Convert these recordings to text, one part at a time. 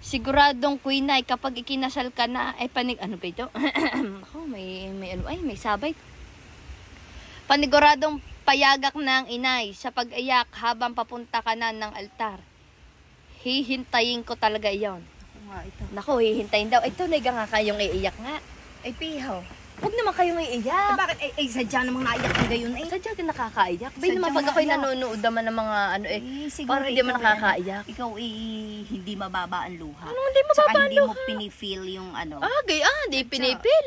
Siguradong Queen ay kapag ikinasal ka na, ay ano ba ito? Ako, may sabay. Paniguradong payagak ng inay sa pag-iyak habang papunta ka na ng altar. Hihintayin ko talaga iyon. Naku, hihintayin daw. Ito, naiga nga kayong iiyak nga. Ay, pihaw. Huwag naman kayong iiyak. Bakit? Sadya namang naiyak ka gayon eh. Sadya ka nakakaiyak. Bay naman pag ako'y nanonood naman ng mga parang hindi mo nakakaiyak. Ikaw hindi mababa ang luha. Ano hindi mababa Saka ang hindi mo luha? pinifeel yung ano. Hindi pinipil.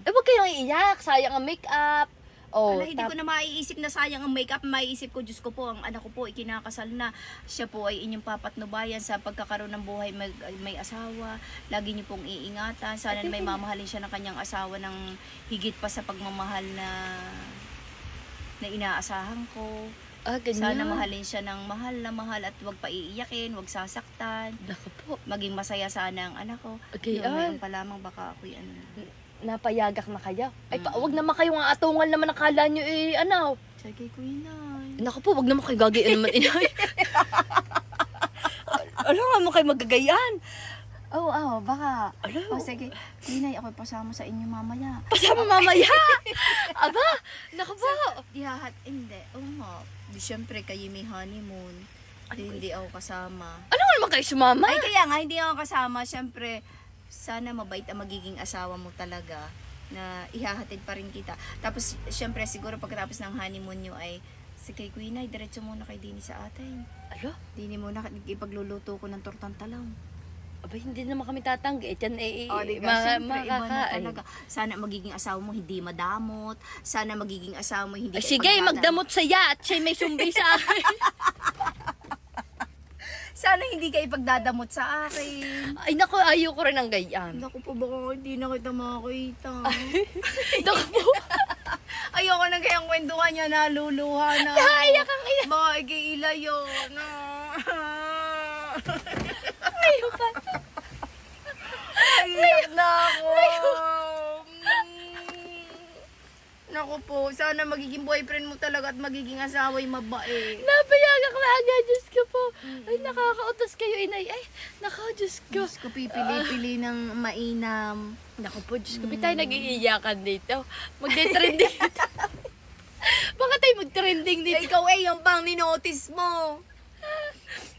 Huwag kayong iiyak. Sayang ang make-up. Hindi ko na maiisip na sayang ang makeup. Maiisip ko, Diyos ko po, ang anak ko po ikinakasal na. Siya po ay inyong papatnubayan sa pagkakaroon ng buhay, may asawa. Lagi niyo pong iingatan. Sana may mamahalin siya ng kanyang asawa ng higit pa sa pagmamahal na inaasahan ko. Sana mahalin siya ng mahal at huwag pa iiyakin, huwag sasaktan. Naku po. Maging masaya sana ang anak ko. Okay, Ngayon pa lamang baka ako'y napayagak na kayo. Ay, wag naman kayong atungal naman nakala nyo Sige, Queen ay. Naku po, wag naman kayo gagayan naman inay. Alam nga mo kayo magagayan. Baka. Sige, Queen ay, ako'y pasama sa inyo mamaya. Pasama mamaya? Aba, naku po. Hindi. Di syempre kayo may honeymoon. Hindi ako kasama. Ano nga naman kayo sumama? Ay, kaya nga, hindi ako kasama. Syempre, sana mabait ang magiging asawa mo talaga na ihahatid pa rin kita. Tapos, syempre, siguro pagkatapos ng honeymoon nyo ay sige, Queen ay, diretso muna kay Dini sa atin. Dini muna, ipagluluto ko ng tortang talaw. Aba, hindi naman kami tatanggi. Yan Syempre, iba na talaga. Sana magiging asawa mo hindi madamot. Sana magiging asawa mo hindi sige, magdamot saya at siya may sumbi sa akin. Sana hindi ka ipagdadamot sa akin. Ay, naku, ayoko rin ng ganyan. Naku po, baka hindi na kita makakita. Naku po. Ayoko na kayang kwentuhan niya, naluluha na. Naiyak ang iyak. Baka ikiilayo na. Ayoko. Iyak na ako. Naku po, sana magiging boyfriend mo talaga at magiging asawa yung mabait. Napayagak na agad, Diyos ko po. Ay, nakakautos kayo, inay. Ay, naku, Diyos ko. Diyos ko, pipili-pili ng mainam. Naku po, Diyos ko, tayo nag-iiyakan dito. Magde-trending dito. Baka tayo mag-trending dito. Ikaw yung bang ninotice mo.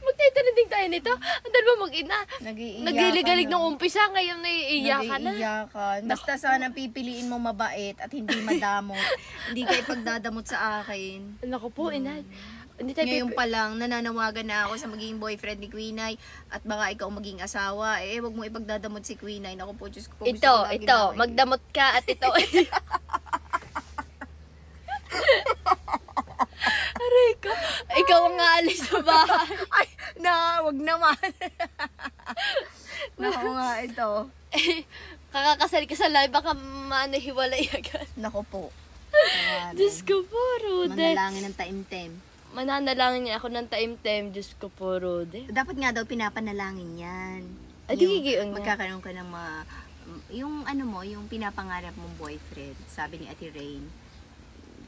Magte-trending tayo nito. Ang dalawa mag-ina. Nag-iiyakan Nagliligalig na. nung umpisa, ngayon naiiyakan na. Nag-iiyakan. Basta sana pipiliin mo mabait at hindi madamot. Hindi ka ipagdadamot sa akin. Naku po, inay. Ngayon pa lang, nananawagan na ako sa magiging boyfriend ni Queenay at baka ikaw maging asawa. Wag mo ipagdadamot si Queenay. Naku po, Diyos ko. Ito, magdamot ka at ito. Aray ko, ikaw ang aalis sa bahay. Ay, wag naman. Naku nga, ito. Kakakasal ka sa live, baka manahiwalay agad. Naku po. Diyos ko po, Rude. Manalangin ng taimtem. Mananalangin niya ako ng taimtem, Diyos ko po, Rude. Dapat nga daw pinapanalangin yan. Gigiyon nga. Magkakaroon ka ng yung yung pinapangarap mong boyfriend, sabi ni Ate Rain.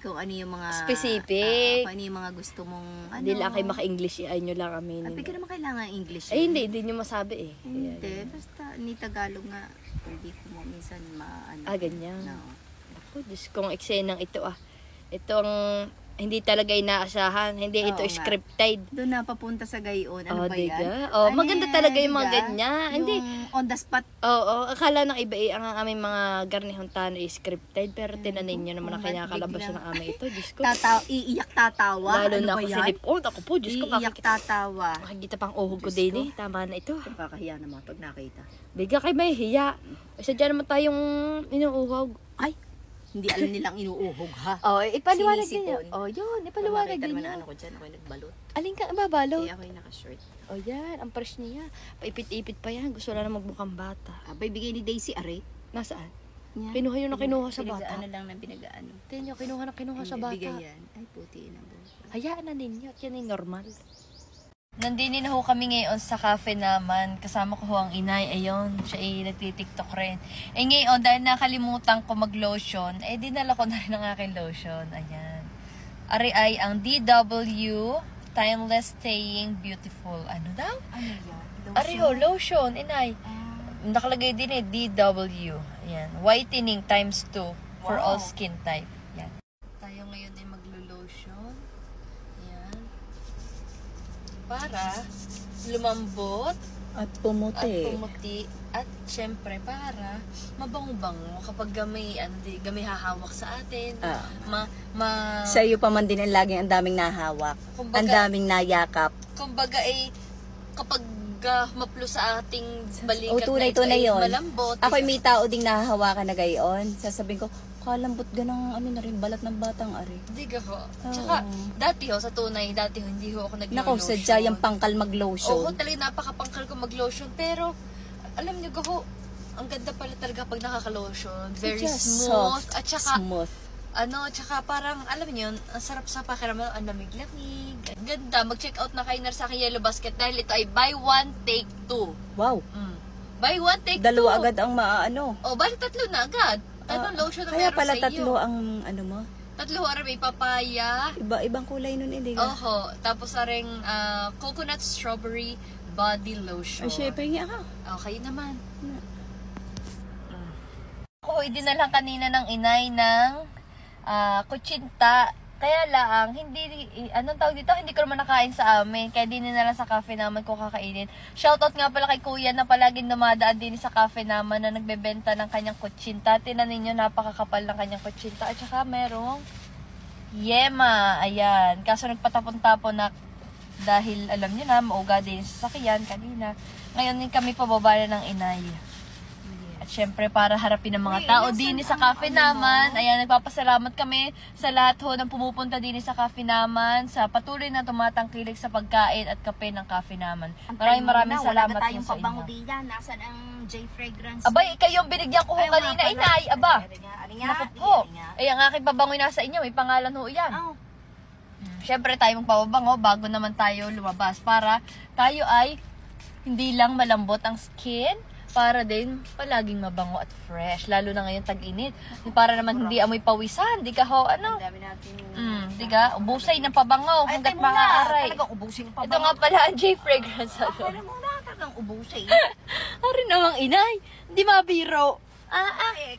Kung ano yung mga specific. kung ano yung mga gusto mong Hindi lang kayo maka-English, ay nyo lang aminin. Hindi ka naman kailangan English. Ay, hindi nyo masabi eh. Hindi, basta ni Tagalog nga. Hindi ko mo minsan ganyan. No. Ako, Diyos kong eksenang ito Ito ang hindi talaga inaasahan. Hindi ito scripted. Doon na papunta sa gayon. Ano ba yan? Maganda talaga yung mga ganyan. Yung on the spot. Akala ng iba ang aming mga garnihon tano scripted. Pero tinanin nyo naman ang kinakalabasan ng aming ito. Diyos ko. Iiyak tatawa. Lalo na ako silip. Ako po, Diyos ko. Iiyak tatawa. Makikita pang uhog ko din Tama na ito. Kakahiya naman pag nakita. Bigla kayo may hiya. Kasi dyan naman tayong inuuhog. Ay! Hindi alam nilang inuuhog ha. Ipaliwanag din yun. Yun, ipaliwanag din yun. Ano ko dyan, ako'y nagbalot. Alin ka babalot? Ako'y naka-short. Yan, ang fresh niya. Paipit-ipit pa yan. Gusto na magbukang bata. Abay, bigay ni Daisy, aray. Nasaan? Yan. Kinuha yun na kinuha sa bata. Pinagaano lang ng pinagaano. Tingnan nyo, kinuha na kinuha sa bata. Bigay yan. Ay, puti na buhok. Hayaan na ninyo. Yan ay normal. Nandini na ho kami ngayon sa cafe naman. Kasama ko ho ang inay. Ayun, siya ay nagtitiktok rin. Ngayon, dahil nakalimutan ko mag-lotion, dinala ko na rin ang aking lotion. Ayan. Ari ay ang DW Timeless Staying Beautiful. Ano daw? Ano yan? Ariho, lotion, inay. Nakalagay din DW. Ayan. Whitening times 2 for all skin type. Yan. Tayo ngayon ay maglo-lotion. Ayan. Para lumambot At pumuti. At syempre para mabango-bango kapag gamay hahawak sa atin. Sa iyo pa man din ang laging ang daming nahawak. Kumbaga, ang daming nayakap. Kumbaga kapag maplo sa ating balikat tunay yun. malambot. Ako'y may tao ding nahahawakan na gayon. Sasabihin ko, kalambot ganang na rin, balat ng batang ari. Hindi ka ho. Tsaka, dati hindi ho ako nag-lotion. Nako, sadya yung pangkal mag-lotion. Oo, talaga napakapangkal ko mag-lotion. Pero, alam niyo ho, ang ganda pala talaga pag nakaka-lotion. Very smooth. At saka, tsaka parang, alam niyo, ang sarap sa pakiramdam, ang lamig-lamig. Ganda, mag-check out na kayo na sa aking Yellow Basket dahil ito ay buy one, take two. Wow. Buy one, take two. Dalawa agad ang maaano. Bali tatlo na agad. Anong lotion na kaya meron pala sa iyo? tatlo ang mo? Tatlo, may papaya. Ibang kulay nun, hindi ka? Oho. Tapos aring coconut strawberry body lotion. Ay, syempre nga ako. Okay naman. Ako, dinala kanina ng inay ng kutsinta. Kaya lang, anong tawag dito? Hindi ko naman nakain sa amin. Kaya din na lang sa cafe naman ko kakainin. Shoutout nga pala kay kuya na palaging dumadaan din sa cafe naman na nagbebenta ng kanyang kutsinta. Tinan ninyo, napakakapal ng kanyang kutsinta. At saka merong yema. Ayan. Kaso nagpatapon-tapon na dahil alam nyo na, mauga din sa sakyan kanina. Ngayon din kami pababa na ng inay. At syempre, para harapin ng mga tao din sa cafe naman. Ayan, nagpapasalamat kami sa lahat ho ng pumupunta din sa cafe naman, sa patuloy na tumatangkilik sa pagkain at kape ng cafe naman. Maraming salamat din sa inyo. Nasaan ang J Fragrance? Abay, kayong binigyan ko ho kanina, inay. Aba, naku po. Ay, ang aking pabangoy nasa inyo, may pangalan ho yan. Syempre, tayo magpapabango bago naman tayo lumabas para tayo ay hindi lang malambot ang skin, para din palaging mabango at fresh. Lalo na ngayon tag-init. Para naman hindi amoy pawisan. Di ka ho, ano? Di ka? Ubusay ng pabango hanggat maaaray. Talagang ubusay ng pabango. Ito nga pala ang J Fragrance. Alam mo na, talagang ubusay. Ari namang inay. Hindi mabiro.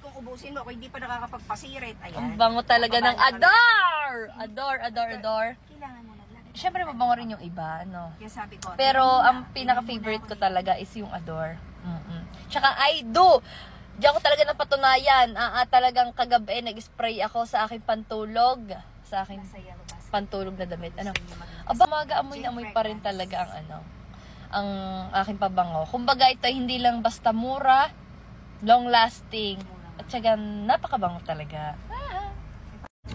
Kung ubusin mo, ako hindi pa nakakapagpasirit. Ayan. Ang bango talaga ng Adore! Adore. Kailangan mo na lang. Siyempre mabango rin yung iba, no? Kaya sabi ko, Pero ang pinaka-favorite ko talaga is yung Adore. Tsaka I do. Diyan ko talaga napatunayan. Talagang kagabi nag-spray ako sa aking pantulog. Sa aking pantulog na damit. Maga amoy na amoy pa rin talaga ang aking pabango. Kumbaga ito hindi lang basta mura, long lasting, at saka napakabango talaga.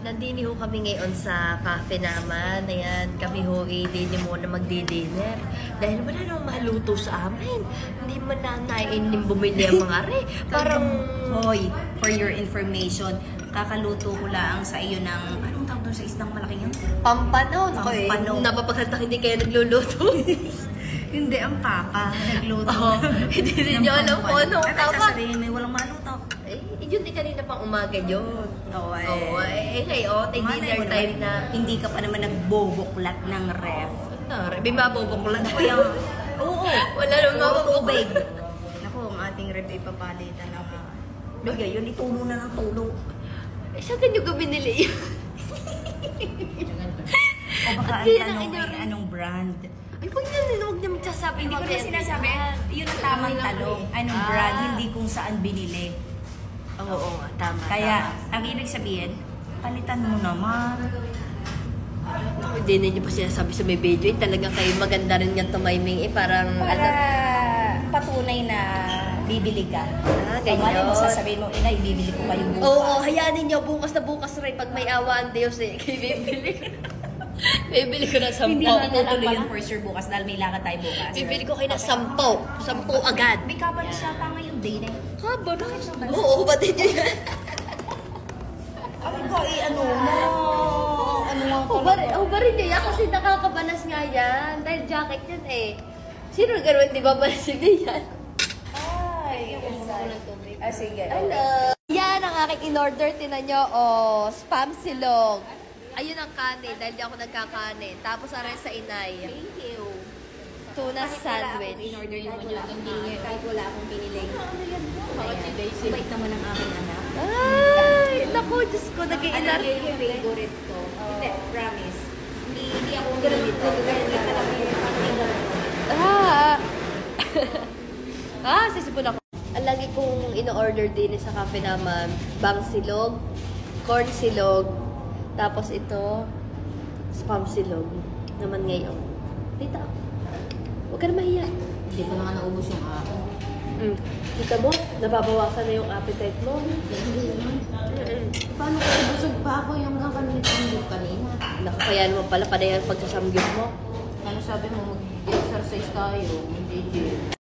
Nandini ho kami ngayon sa cafe naman. Ayan, kami ho dini muna magdi-dinner. Dahil wala namang maluto sa amin. Hindi man nanain din bumili ang mga are. Parang, Hoy, for your information, kakaluto ko lang sa iyo ng, anong tawag doon sa isdang malaking yun? pampanon. Pampanon. Napapagkanta hindi kayo nagluluto. Hindi, ang papa. Nagluto. Hindi nyo alam kung anong tawag. Sasabihin, may walang maluto. Yun din kanina pang umaga yun. Ngayon, dinner time na. Hindi ka pa naman nagboboklat ng ref. May mabubuklat ko yan. Oo. Wala nang mabubuklat. Naku, ang ating ref ay papalitan na. Lagay yun, itulo na ng tulo. Saan nyo ko binili yun? O baka ang tanong ay anong brand? Ay, huwag niyo magsasabi. Hindi ko na sinasabi. Yun ang tamang tanong. Anong brand, hindi kung saan binili. Oo, tama. Kaya, ang ibig sabihin, palitan mo naman. Hindi na niyo pa sinasabi sa may video. Talagang kayo maganda rin nga tumayming. Parang, Para patunay na bibili ka. Ganyan. Mali mo sasabihin mo, inay, bibili ko kayo bukas. Oo, hayaan ninyo. Bukas na bukas rin. Pag may awa ang Diyos kayo bibili ko. Bibili ko na 10. Hindi na tutuloy yung for sure bukas dahil may lakad tayo bukas. Bibili ko kayo na 10. 10 agad. May kapalis siya pa ngayong day na yun. Ba na? Oo, batid nyo yan. Ano ko, ano nga Hubarin nyo yan kasi nakakabalas nga yan. Dahil jacket yan Sino nagkaroon, di ba balasin yan? Ay, sige. Hello! Yan ang aking in-order. Tinan nyo, spam silog. Ayun ang kanin, dahil di ako nagkakanin. Tapos aray sa inay. Thank you. Tuna sandwich. In-order naman yung aking binili. Kahit wala akong binili. Bait naman ang aking anak. Ay, naku, Diyos ko, nag-iinar. Ano yung favorite ko? Hindi, promise. Hindi ako ganito. Sisipon ako. Ang lagi kong in-order din sa cafe naman, bang silog, corn silog, tapos ito, spam silog naman ngayon. Tita, huwag ka na mahiya. Hindi ko na nga naubos yung ako. Kita mo, nababawasan na yung appetite mo. Paano ko busog pa ako yung kanina? Naku, kaya naman pala, panayan pagsasamgyup mo. Ano sabi mo, mag-exercise tayo, mag-gym.